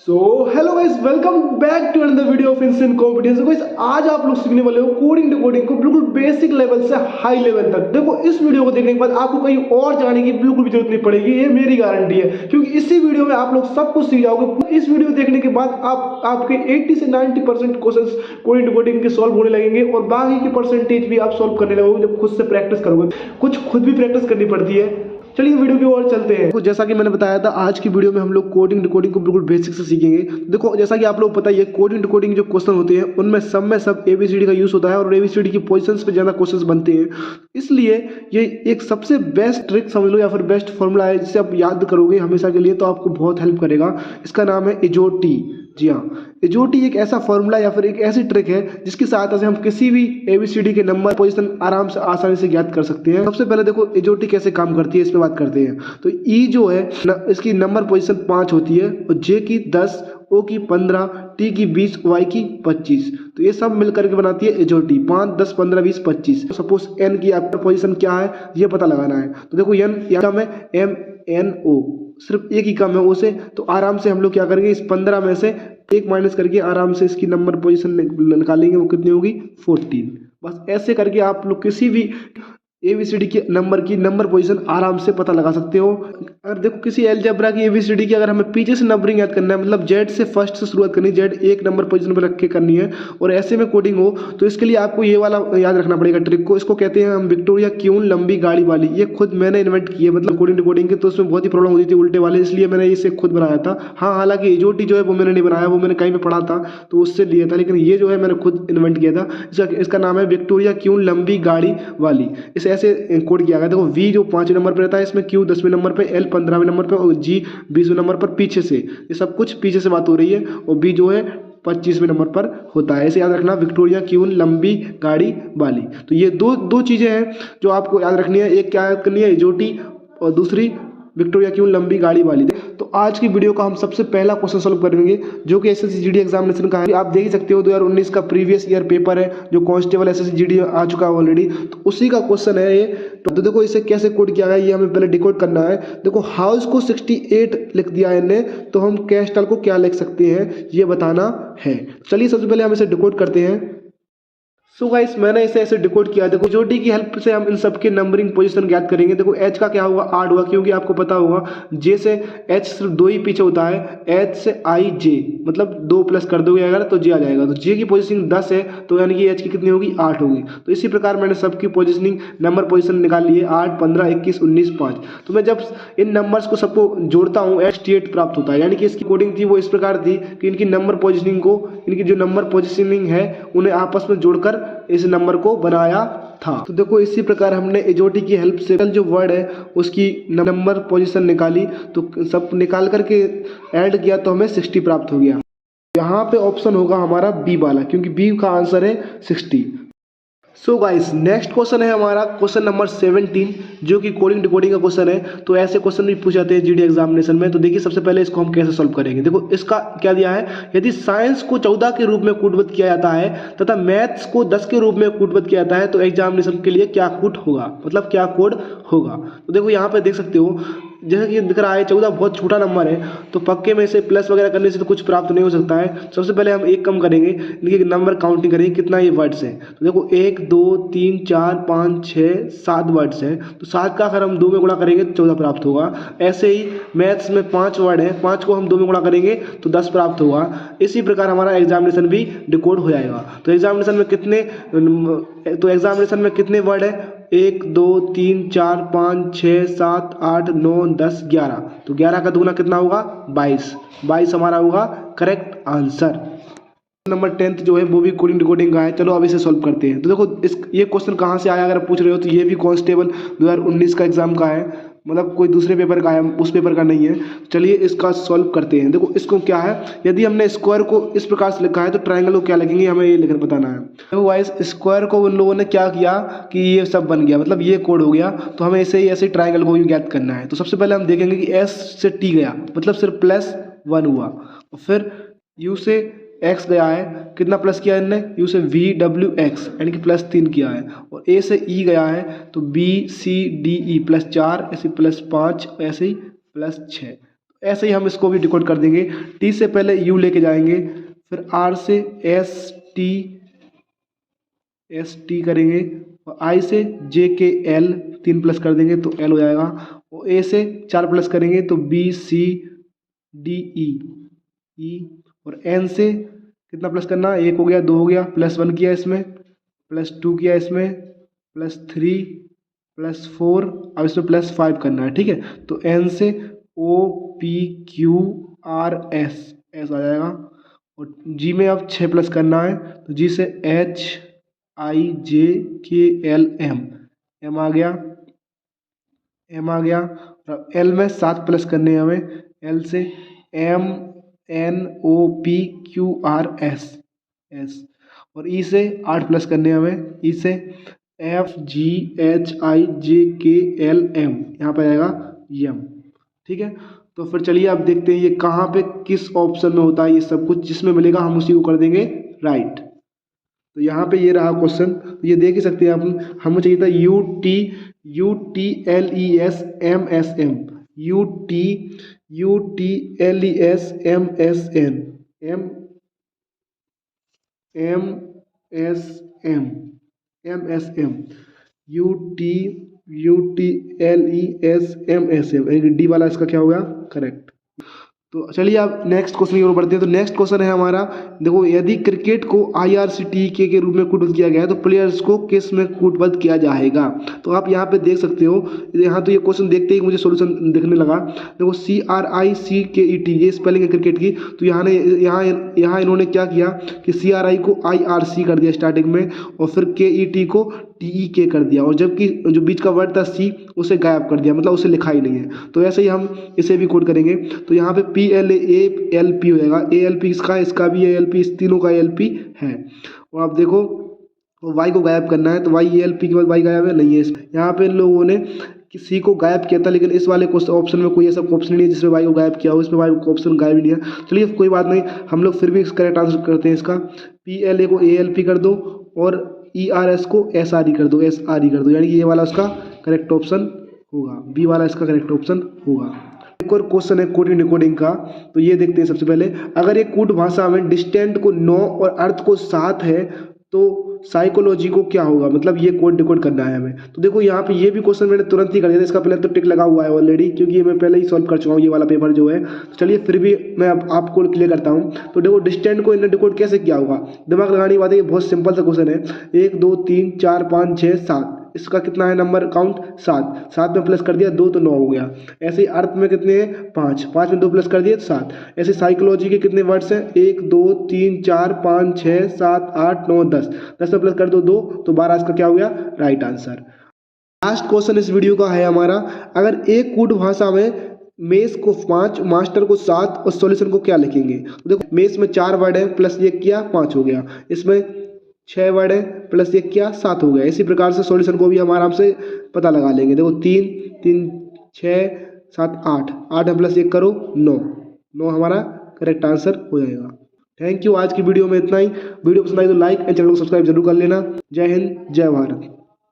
So hello guys, welcome back to another video of instant competition. Guys आज आप लोग सीखने वाले हो कोडिंग डिकोडिंग को बिल्कुल बेसिक लेवल से हाई लेवल तक। देखो इस वीडियो को देखने के बाद आपको कहीं और जाने की बिल्कुल भी जरूरत नहीं पड़ेगी, ये मेरी गारंटी है, क्योंकि इसी वीडियो में आप लोग सब कुछ सीख जाओगे। इस वीडियो देखने के बाद आपके 80 से 90% क्वेश्चंस कोडिंग डिकोडिंग के सॉल्व होने लगेंगे और बाकी के परसेंटेज भी आप सॉल्व करने लगोगे जब खुद से प्रैक्टिस करोगे। कुछ खुद भी प्रैक्टिस करनी पड़ती है। चलिए वीडियो की ओर चलते हैं। तो जैसा कि मैंने बताया था, आज की वीडियो में हम लोग कोडिंग डिकोडिंग को बिल्कुल बेसिक से सीखेंगे। देखो जैसा कि आप लोग पता ही है, कोडिंग डिकोडिंग जो क्वेश्चन होते हैं उनमें सब एबीसीडी का यूज होता है और एबीसीडी की पोजीशंस पे ज्यादा क्वेश्चंस बनते हैं। इसलिए ये एक सबसे बेस्ट ट्रिक समझ लो या फिर बेस्ट फॉर्मूला है जिसे आप याद करोगे हमेशा के लिए, तो आपको बहुत हेल्प करेगा। इसका नाम है एजोटी। जी हाँ, एजोटी एक ऐसा फॉर्मूला या फिर एक ऐसी ट्रिक है जिसकी सहायता से हम किसी भी एबीसीडी के नंबर पोजीशन आराम से आसानी से ज्ञात कर सकते हैं। सबसे पहले देखो एजोटी कैसे काम करती है, इस पे बात करते हैं। तो ई जो है इसकी नंबर पोजीशन 5 होती है और जे की 10, ओ की 15, टी की 20, वाई की 25। तो ये सब मिलकर के बनाती है एजोटी। 5, 10, 15, 20, 25। सपोज एन की आपका पोजीशन क्या है ये पता लगाना है। तो देखो एन क्या है, एम एन ओ, सिर्फ एक ही कम है उसे। तो आराम से हम लोग क्या करेंगे, इस 15 में से एक माइनस करके आराम से इसकी नंबर पोजीशन निकालेंगे। वो कितनी होगी, 14। बस ऐसे करके आप लोग किसी भी एबीसीडी की नंबर पोजीशन आराम से पता लगा सकते हो। अगर देखो किसी अलजेब्रा की एबीसीडी की अगर हमें पीछे से नंबरिंग याद करना है, मतलब जेड से फर्स्ट से शुरुआत करनी है, जेड एक नंबर पोजीशन पर रख के करनी है और ऐसे में कोडिंग हो, तो इसके लिए आपको ये वाला याद रखना पड़ेगा ट्रिक को। इसको कहते हैं हम विक्टोरिया क्यून लंबी गाड़ी वाली। ये खुद मैंने इन्वेंट की है, मतलब कोडिंग डिकोडिंग के, तो उसमें बहुत ही प्रॉब्लम होती थी उल्टे वाले, इसलिए मैंने इसे खुद बनाया था। हाँ, हालांकि एजोटी जो है वो मैंने नहीं बनाया, वो मैंने कहीं पे पढ़ा था तो उससे लिया था, लेकिन ये जो है मैंने खुद इन्वेंट किया था। इसका नाम है विक्टोरिया क्यून लंबी गाड़ी वाली। इसे ऐसे कोड किया गया। देखो वी जो 5वें नंबर पर रहता है, इसमें क्यू 10वें नंबर पे, एल 15वें नंबर पे और जी 20वें नंबर पर पीछे से। ये सब कुछ पीछे से बात हो रही है और बी जो है 25वें नंबर पर होता है। ऐसे याद रखना, विक्टोरिया क्यून लंबी गाड़ी वाली। तो ये दो चीजें हैं जो आपको याद रखनी है। एक क्या याद करनी है, एजोटी, और दूसरी विक्टोरिया क्यून लंबी गाड़ी वाली। तो आज की वीडियो का हम सबसे पहला क्वेश्चन सॉल्व करेंगे जो कि एसएससी जीडी एग्जामिनेशन का है। आप देख सकते हो 2019 का प्रीवियस ईयर पेपर है जो कांस्टेबल एसएससी जीडी आ चुका है ऑलरेडी, तो उसी का क्वेश्चन है ये। तो देखो इसे कैसे कोड किया गया ये हमें पहले डिकोड करना है। देखो हाउस को 68 लिख दिया है इन्हें, तो हम कैस्टल को क्या लिख सकते हैं ये बताना है। चलिए सबसे पहले हम इसे डिकोड करते हैं। सो गाइस मैंने इसे ऐसे डिकोड किया। देखो एजोटी की हेल्प से हम इन सबके नंबरिंग पोजीशन ज्ञात करेंगे। देखो एच का क्या होगा, 8 होगा, क्योंकि आपको पता होगा जे से एच सिर्फ 2 ही पीछे होता है। एच से आई जे, मतलब 2 प्लस कर दोगे अगर तो जे आ जाएगा। तो जे की पोजीशनिंग 10 है, तो यानी कि एच की कितनी होगी, 8 होगी। तो इसी प्रकार मैंने सबकी पोजीशनिंग नंबर पोजीशन निकाल ली है, 8, 15, 21, 19, 5। तो मैं जब इन नंबर्स को सबको जोड़ता हूँ 68 प्राप्त होता है। यानी कि इसकी कोडिंग थी वो इस प्रकार थी कि इनकी नंबर पोजीशनिंग को, इनकी जो नंबर पोजीशनिंग है उन्हें आपस में जोड़कर इस नंबर को बनाया था। तो देखो इसी प्रकार हमने एजोटी की हेल्प से जो वर्ड है उसकी नंबर पोजीशन निकाली, तो सब निकाल करके ऐड किया तो हमें 60 प्राप्त हो गया। यहाँ पे ऑप्शन होगा हमारा बी वाला, क्योंकि बी का आंसर है 60। सो गाइस नेक्स्ट क्वेश्चन है हमारा क्वेश्चन नंबर 17, जो कि कोडिंग डिकोडिंग का क्वेश्चन है। तो ऐसे क्वेश्चन भी पूछे जाते हैं जीडी एग्जामिनेशन में। तो देखिए सबसे पहले इसको हम कैसे सॉल्व करेंगे। देखो इसका क्या दिया है, यदि साइंस को 14 के रूप में कूटबद्ध किया जाता है तथा मैथ्स को 10 के रूप में कूटबद्ध किया जाता है तो एग्जामिनेशन के लिए क्या कूट होगा, मतलब क्या कोड होगा। तो देखो यहाँ पे देख सकते हो जैसे कि दिख रहा है 14 बहुत छोटा नंबर है, तो पक्के में इसे प्लस वगैरह करने से तो कुछ प्राप्त नहीं हो सकता है। सबसे पहले हम एक कम करेंगे, इनके नंबर काउंटिंग करेंगे कितना ये वर्ड्स है। तो देखो 1, 2, 3, 4, 5, 6, 7 वर्ड्स हैं। तो 7 का अगर हम 2 में गुणा करेंगे तो 14 प्राप्त होगा। ऐसे ही मैथ्स में 5 वर्ड है, 5 को हम 2 में गुणा करेंगे तो 10 प्राप्त होगा। इसी प्रकार हमारा एग्जामिनेशन भी डिकोड हो जाएगा। तो एग्जामिनेशन में कितने वर्ड है, 1, 2, 3, 4, 5, 6, 7, 8, 9, 10, 11। तो 11 का दुगुना कितना होगा, 22 हमारा होगा करेक्ट आंसर। नंबर 10 जो है वो भी कोडिंग डिकोडिंग का है। चलो अब इसे सॉल्व करते हैं। तो देखो ये क्वेश्चन कहाँ से आया अगर आप पूछ रहे हो, तो ये भी कांस्टेबल 2019 का एग्जाम का है, मतलब कोई दूसरे पेपर का है, उस पेपर का नहीं है। चलिए इसका सॉल्व करते हैं। देखो इसको क्या है, यदि हमने स्क्वायर को इस प्रकार से लिखा है तो ट्रायंगल को क्या लिखेंगे हमें ये लिखकर बताना है। देखो गाइस स्क्वायर को उन लोगों ने क्या किया कि ये सब बन गया, मतलब ये कोड हो गया। तो हमें ऐसे ट्रायंगल को ज्ञात करना है। तो सबसे पहले हम देखेंगे कि एस से टी गया, मतलब सिर्फ +1 हुआ। और फिर यू से एक्स गया है, कितना प्लस किया इनने, यू से वी डब्ल्यू एक्स यानी कि +3 किया है। और ए से ई गया है तो बी सी डी ई +4, ऐसे +5, ऐसे ही +6। ऐसे ही हम इसको भी डिकोड कर देंगे। टी से पहले यू लेके जाएंगे, फिर आर से एस टी करेंगे, और आई से जे के एल 3 प्लस कर देंगे तो एल हो जाएगा, और ए से 4 प्लस करेंगे तो बी सी डी ई, और एन से कितना प्लस करना, 1 हो गया, 2 हो गया, +1 किया इसमें, +2 किया इसमें, +3 +4, अब इसमें +5 करना है। ठीक है, तो एन से O P Q R S आ जाएगा, और जी में अब 6 प्लस करना है, तो जी से एच आई जे के एल एम आ गया, और एल में 7 प्लस करने हैं हमें, एल से M N O P Q R S, और ई से 8 प्लस करने हैं हमें, ई से एफ जी एच आई जे के एल एम, यहाँ पर आएगा एम। ठीक है, तो फिर चलिए अब देखते हैं ये कहाँ पे किस ऑप्शन में होता है ये सब कुछ, जिसमें मिलेगा हम उसी को कर देंगे राइट। तो यहाँ पे ये रहा क्वेश्चन, तो ये देख ही सकते हैं आप, हमें चाहिए था U T L E S M S M, U T L E S M S N, M S M, U T L E S M S M, D वाला इसका क्या होगा करेक्ट। तो चलिए अब नेक्स्ट क्वेश्चन की ओर बढ़ते हैं। तो नेक्स्ट क्वेश्चन है हमारा, देखो यदि क्रिकेट को IRCTE के रूप में कूटबद्ध किया गया है तो प्लेयर्स को किस में कूटबद्ध किया जाएगा। तो आप यहाँ पे देख सकते हो, यहाँ तो ये क्वेश्चन देखते ही मुझे सॉल्यूशन दिखने लगा। देखो CRICKET ये स्पेलिंग है क्रिकेट की, तो यहाँ इन्होंने क्या किया कि CRI को IRC कर दिया स्टार्टिंग में, और फिर KET को TEK कर दिया, और जबकि जो बीच का वर्ड था C उसे गायब कर दिया, मतलब उसे लिखा ही नहीं है। तो ऐसे ही हम इसे भी कोड करेंगे। तो यहाँ पे PLALP हो जाएगा, ALP इसका, इसका भी ALP, इस तीनों का ALP है। और आप देखो Y को गायब करना है, तो Y ALP के बाद Y गायब है नहीं है। यहाँ पे इन लोगों ने C को गायब किया था, लेकिन इस वाले ऑप्शन में कोई ऐसा ऑप्शन नहीं है जिसमें Y को गायब किया हो, इसमें Y को ऑप्शन गायब ही नहीं है। चलिए कोई बात नहीं, हम लोग फिर भी करेक्ट आंसर करते हैं इसका। PLA को ALP कर दो, और ERS को SRE कर दो, यानी कि ये वाला उसका करेक्ट ऑप्शन होगा, बी वाला इसका करेक्ट ऑप्शन होगा। एक और क्वेश्चन है कोडिंग डिकोडिंग का, तो ये देखते हैं। सबसे पहले, अगर एक कूट भाषा में डिस्टेंट को 9 और अर्थ को 7 है तो साइकोलॉजी को क्या होगा, मतलब ये कोड डिकोड करना है हमें। तो देखो यहाँ पे ये भी क्वेश्चन मैंने तुरंत ही कर दिया, इसका पहले तो टिक लगा हुआ है ऑलरेडी, क्योंकि ये मैं पहले ही सॉल्व कर चुका हूँ ये वाला पेपर जो है। तो चलिए फिर भी मैं अब आपको क्लियर करता हूँ। तो देखो डिस्टेंट को इन्हें डिकोड कैसे किया होगा, दिमाग लगाने की बात है, ये बहुत सिंपल सा क्वेश्चन है। 1 2 3 4 5 6 7, इसका कितना है नंबर काउंट 7 में प्लस कर दिया 2 तो 9 हो गया। ऐसे ही अर्थ में कितने हैं 5 में 2 प्लस कर दिए 7। ऐसे साइकोलॉजी के कितने वर्ड्स हैं 1 2 3 4 5 6 7 8 9 10 में प्लस कर दो 2 तो 12, इसका क्या हो गया राइट आंसर। लास्ट क्वेश्चन इस वीडियो का है हमारा, अगर एक कूट भाषा में मेस को 5 मास्टर को 7 और सॉल्यूशन को क्या लिखेंगे। तो देखो मेस में 4 वर्ड है, प्लस 1 किया 5 हो गया, इसमें 6 वर्ड है, प्लस 1 किया 7 हो गया। इसी प्रकार से सॉल्यूशन को भी हम आराम से पता लगा लेंगे। देखो 3 3 6 7 8 में प्लस 1 करो 9 हमारा करेक्ट आंसर हो जाएगा। थैंक यू, आज की वीडियो में इतना ही। वीडियो पसंद आई तो लाइक एंड चैनल को सब्सक्राइब जरूर कर लेना। जय हिंद, जय भारत।